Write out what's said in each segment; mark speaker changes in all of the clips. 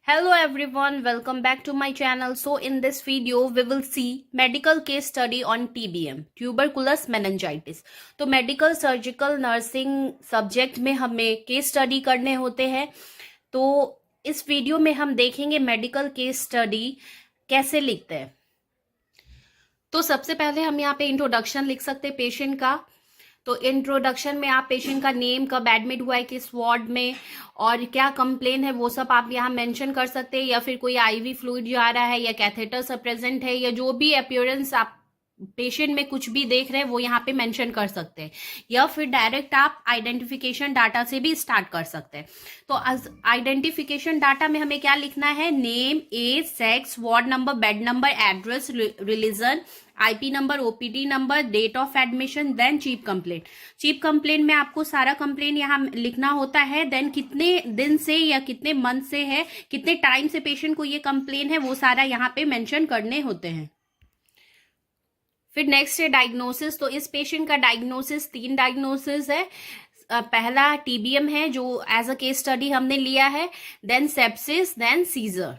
Speaker 1: Hello everyone, welcome back to my channel. So in this video we will see medical case study on TBM, tuberculous meningitis. तो medical surgical nursing subject में हमें case study करने होते हैं। तो इस video में हम देखेंगे मेडिकल केस स्टडी कैसे लिखते हैं। तो सबसे पहले हम यहाँ पे इंट्रोडक्शन लिख सकते हैं पेशेंट का। तो इंट्रोडक्शन में आप पेशेंट का नेम, कब एडमिट हुआ है, किस वार्ड में और क्या कंप्लेन है वो सब आप यहाँ मेंशन कर सकते हैं, या फिर कोई आईवी फ्लूइड जा रहा है या कैथेटर सब प्रेजेंट है, या जो भी अपीयरेंस आप पेशेंट में कुछ भी देख रहे हैं वो यहाँ पे मेंशन कर सकते हैं, या फिर डायरेक्ट आप आइडेंटिफिकेशन डाटा से भी स्टार्ट कर सकते हैं। तो आइडेंटिफिकेशन डाटा में हमें क्या लिखना है? Name, age, sex, ward number, bed number, address, religion, IP number, OPD number, date of admission, then chief complaint. Chief complaint में आपको सारा कंप्लेंट यहाँ लिखना होता है। देन कितने दिन से या कितने मंथ से है, कितने टाइम से पेशेंट को ये कंप्लेन है, वो सारा यहाँ पे मेंशन करने होते हैं। फिर नेक्स्ट है डायग्नोसिस। तो इस पेशेंट का डायग्नोसिस 3 डायग्नोसिस है। पहला टीबीएम है जो एज अ केस स्टडी हमने लिया है, then sepsis, then seizure.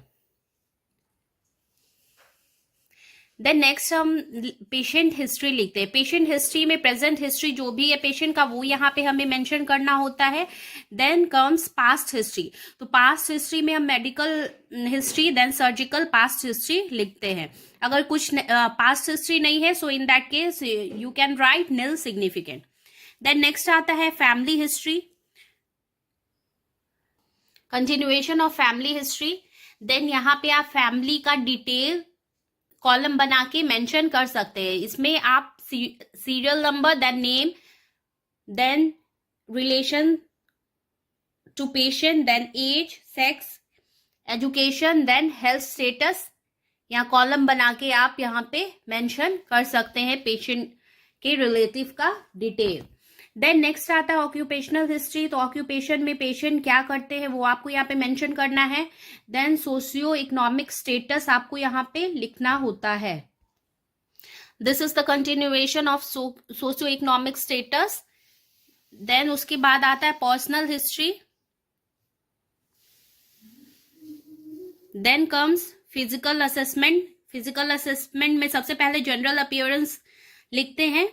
Speaker 1: Then next हम पेशेंट हिस्ट्री लिखते हैं। पेशेंट हिस्ट्री में प्रेजेंट हिस्ट्री जो भी है पेशेंट का वो यहाँ पे हमें मेंशन करना होता है। Then comes past history. तो पास्ट हिस्ट्री में हम medical history, then surgical past history लिखते हैं। अगर कुछ पास्ट हिस्ट्री नहीं है so in that case you can write nil significant. Then next आता है family history, continuation of family history. Then यहाँ पे आप फैमिली का डिटेल कॉलम बना के मेंशन कर सकते हैं। इसमें आप serial number, then name, then relation to patient, then age, sex, education, then health status, यहाँ कॉलम बना के आप यहाँ पे मेंशन कर सकते हैं पेशेंट के रिलेटिव का डिटेल। देन नेक्स्ट आता है ऑक्यूपेशनल हिस्ट्री। तो ऑक्यूपेशन में पेशेंट क्या करते हैं वो आपको यहाँ पे मेंशन करना है। देन सोशियो इकोनॉमिक स्टेटस आपको यहाँ पे लिखना होता है। This is the continuation of socio economic status. Then उसके बाद आता है personal history. Then comes physical assessment. Physical assessment में सबसे पहले जनरल अपीयरेंस लिखते हैं।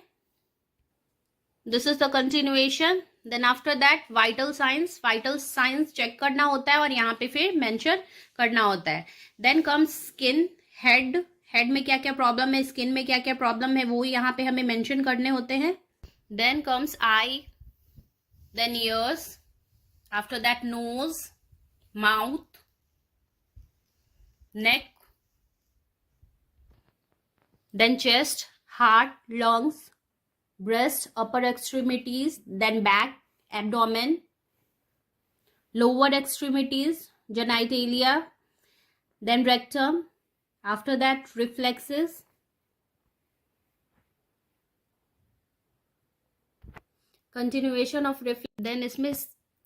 Speaker 1: This is the continuation. Then after that vital signs. Vital signs check करना होता है और यहाँ पे फिर मेंशन करना होता है। Then comes skin, head. Head में क्या क्या प्रॉब्लम है, स्किन में क्या क्या प्रॉब्लम है वो यहाँ पे हमें मेंशन करने होते हैं। Then comes eye, then ears, after that nose, mouth, neck, then chest, heart, lungs, breast, upper extremities, then back, abdomen, lower extremities, genitalia, then rectum, after that reflexes, continuation of reflex। then इसमें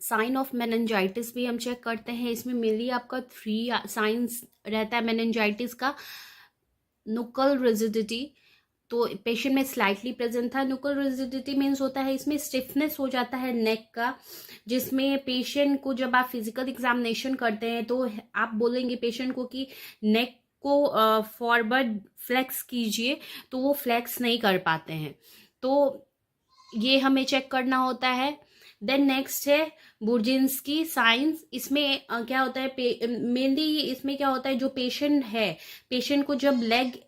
Speaker 1: sign of meningitis भी हम check करते हैं। इसमें mainly आपका 3 science रहता है meningitis का। नुकल रिजिडिटी, तो पेशेंट में स्लाइटली प्रेजेंट था। नुकल रिजिडिटी मीन्स होता है इसमें स्टिफनेस हो जाता है नेक का, जिसमें पेशेंट को जब आप फिजिकल एग्जामिनेशन करते हैं तो आप बोलेंगे पेशेंट को कि नेक को फॉरवर्ड फ्लेक्स कीजिए, तो वो फ्लेक्स नहीं कर पाते हैं। तो ये हमें चेक करना होता है। देन नेक्स्ट है बुर्जिन्स्की साइंस। इसमें क्या होता है, मेनली इसमें क्या होता है, जो पेशेंट है, पेशेंट को जब लेग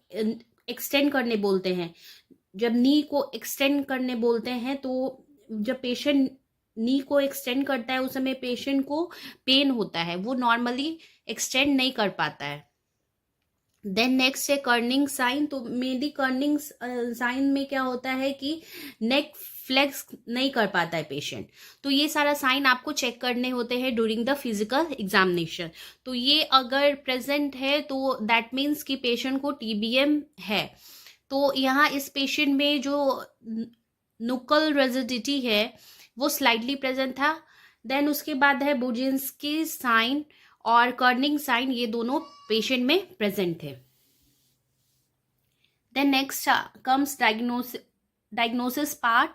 Speaker 1: एक्सटेंड करने बोलते हैं, जब नी को एक्सटेंड करने बोलते हैं, तो जब पेशेंट नी को एक्सटेंड करता है उस समय पेशेंट को पेन होता है, वो नॉर्मली एक्सटेंड नहीं कर पाता है। देन नेक्स्ट है कर्निंग साइन। तो मेनली कर्निंग साइन में क्या होता है कि नेक फ्लेक्स नहीं कर पाता है पेशेंट। तो ये सारा साइन आपको चेक करने होते हैं ड्यूरिंग द फिजिकल एग्जामिनेशन। तो ये अगर प्रेजेंट है तो दैट मीन्स कि पेशेंट को टीबीएम है। तो यहाँ इस पेशेंट में जो नुकल रिजिडिटी है वो स्लाइटली प्रेजेंट था। देन उसके बाद है बुर्जिन्स्की साइन और कर्निंग साइन, ये दोनों पेशेंट में प्रेजेंट थे। Then next comes diagnosis part.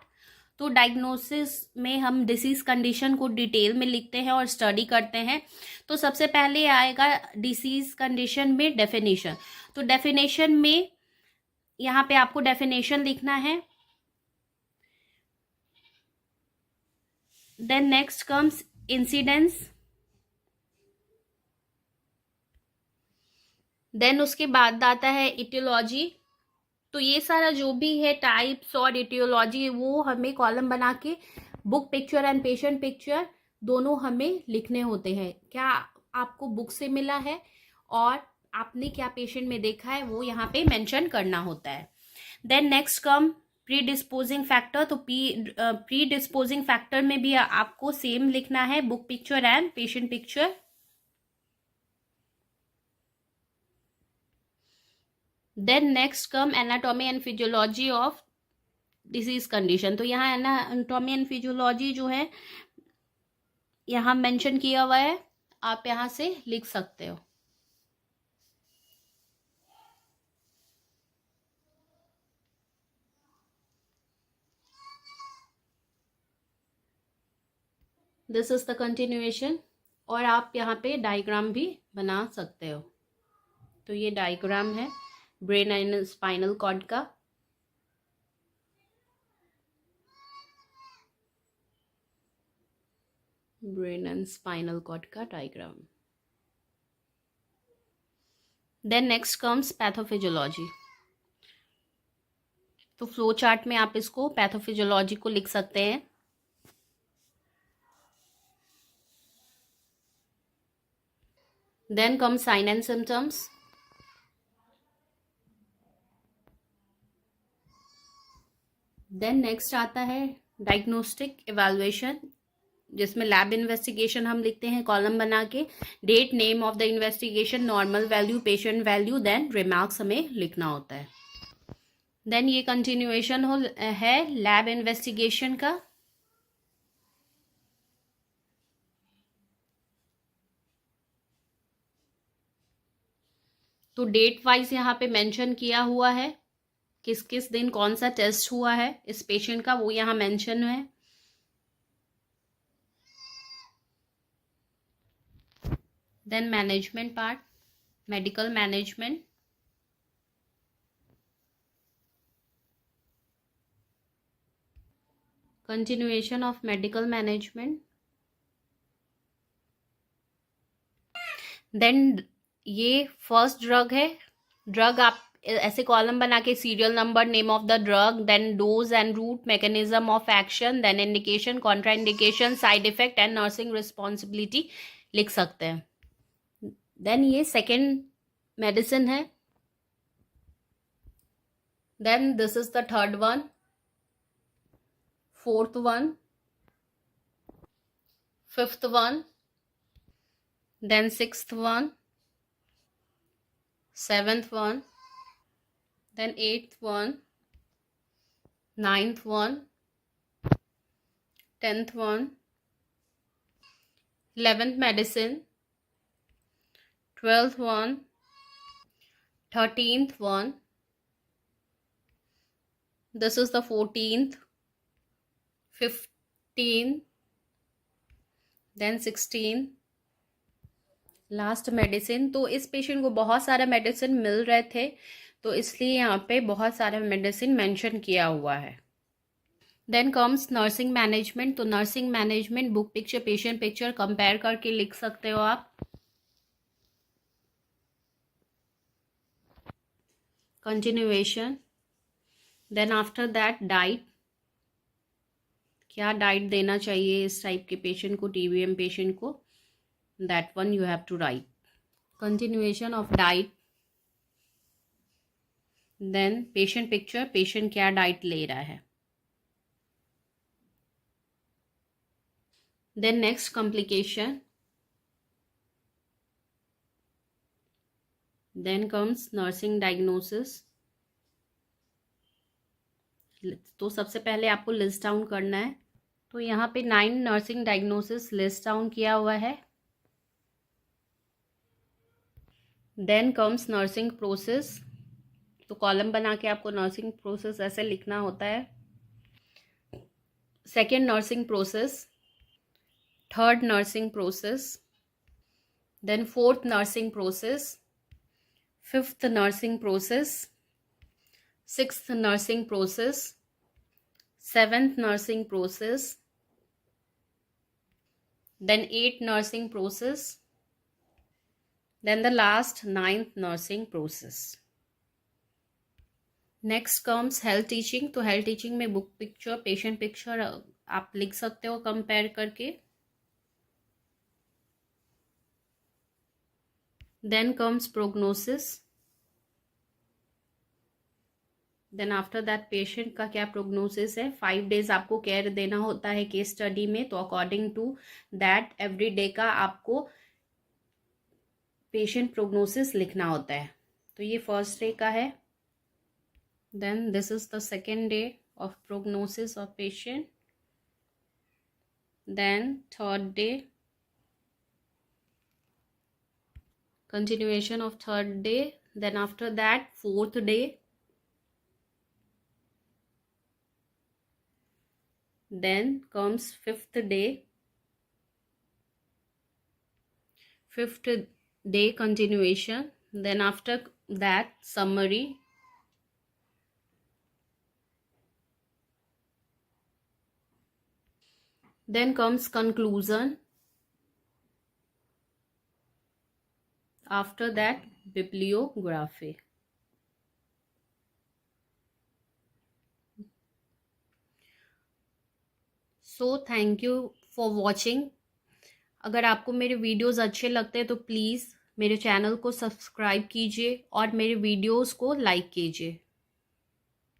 Speaker 1: तो डायग्नोसिस में हम डिसीज कंडीशन को डिटेल में लिखते हैं और स्टडी करते हैं। तो सबसे पहले आएगा डिसीज कंडीशन में डेफिनेशन। तो डेफिनेशन में यहाँ पे आपको डेफिनेशन लिखना है। Then next comes incidence. Then उसके बाद आता है इटियोलॉजी। तो ये सारा जो भी है टाइप्स और इटियोलॉजी वो हमें कॉलम बना के book picture and patient picture दोनों हमें लिखने होते हैं। क्या आपको बुक से मिला है और आपने क्या पेशेंट में देखा है वो यहाँ पे मेंशन करना होता है। Then next come predisposing factor. तो प्री डिस्पोजिंग फैक्टर में भी आपको सेम लिखना है, book picture and patient picture. Then next come anatomy and physiology of disease condition. तो यहाँ एनाटॉमी एंड फिजियोलॉजी जो है यहाँ मेंशन किया हुआ है, आप यहाँ से लिख सकते हो। This is the continuation. और आप यहाँ पे डायग्राम भी बना सकते हो। तो ये डायग्राम है ब्रेन एंड स्पाइनल कॉर्ड का। ब्रेन एंड स्पाइनल कॉर्ड का diagram. Then next comes pathophysiology. तो फ्लो चार्ट में आप इसको पैथोफिजियोलॉजी को लिख सकते हैं। Then come sign and symptoms. Then next आता है डायग्नोस्टिक इवैल्यूएशन, जिसमें लैब इन्वेस्टिगेशन हम लिखते हैं कॉलम बना के। Date, name of the investigation, normal value, patient value, then remarks हमें लिखना होता है। देन ये कंटिन्यूएशन है लैब इन्वेस्टिगेशन का। तो डेट वाइज यहाँ पे मेंशन किया हुआ है किस किस दिन कौन सा टेस्ट हुआ है इस पेशेंट का, वो यहाँ मेंशन है। Then management part, medical management. Continuation of medical management. Then ये फर्स्ट ड्रग है। ड्रग आप ऐसे कॉलम बना के serial number, name of the drug, then dose and route, mechanism of action, then indication, contraindication, side effect and nursing responsibility लिख सकते हैं। Then ये सेकेंड मेडिसिन है। Then this is the third one, fourth one, fifth one, then sixth one, seventh one, then eighth one, ninth one, 10th one, 11th medicine, 12th one, 13th one, this is the 14th, 15, then 16, last medicine. तो इस patient को बहुत सारे medicine मिल रहे थे, तो इसलिए यहाँ पे बहुत सारे मेडिसिन मेंशन किया हुआ है। Then comes nursing management. तो nursing management book picture, patient picture compare करके लिख सकते हो आप। Continuation. Then after that diet, क्या डाइट देना चाहिए इस टाइप के पेशेंट को, टीबीएम पेशेंट को, that one you have to write. Continuation of diet. Then patient picture, patient क्या डाइट ले रहा है। Then next complication. Then comes nursing diagnosis. तो सबसे पहले आपको लिस्ट डाउन करना है। तो यहाँ पे 9 नर्सिंग डायग्नोसिस लिस्ट डाउन किया हुआ है। Then comes nursing process. तो कॉलम बना के आपको नर्सिंग प्रोसेस ऐसे लिखना होता है। second nursing process, third nursing process, then fourth nursing process, fifth nursing process, sixth nursing process, seventh nursing process, then eighth nursing process, then the last ninth nursing process. Next comes health teaching. तो health teaching में book picture, patient picture आप लिख सकते हो compare करके. Then comes prognosis. Then after that patient का क्या prognosis है. 5 डेज आपको केयर देना होता है केस स्टडी में, तो according to that every day का आपको पेशेंट प्रोग्नोसिस लिखना होता है. तो ये फर्स्ट डे का है. Then this is the second day of prognosis of patient. Then third day, continuation of third day. Then after that fourth day. Then comes fifth day. Fifth day continuation. Then after that summary. Then comes conclusion. After that bibliography. So thank you for watching. अगर आपको मेरे videos अच्छे लगते हैं तो please मेरे channel को subscribe कीजिए और मेरे वीडियोस को लाइक कीजिए.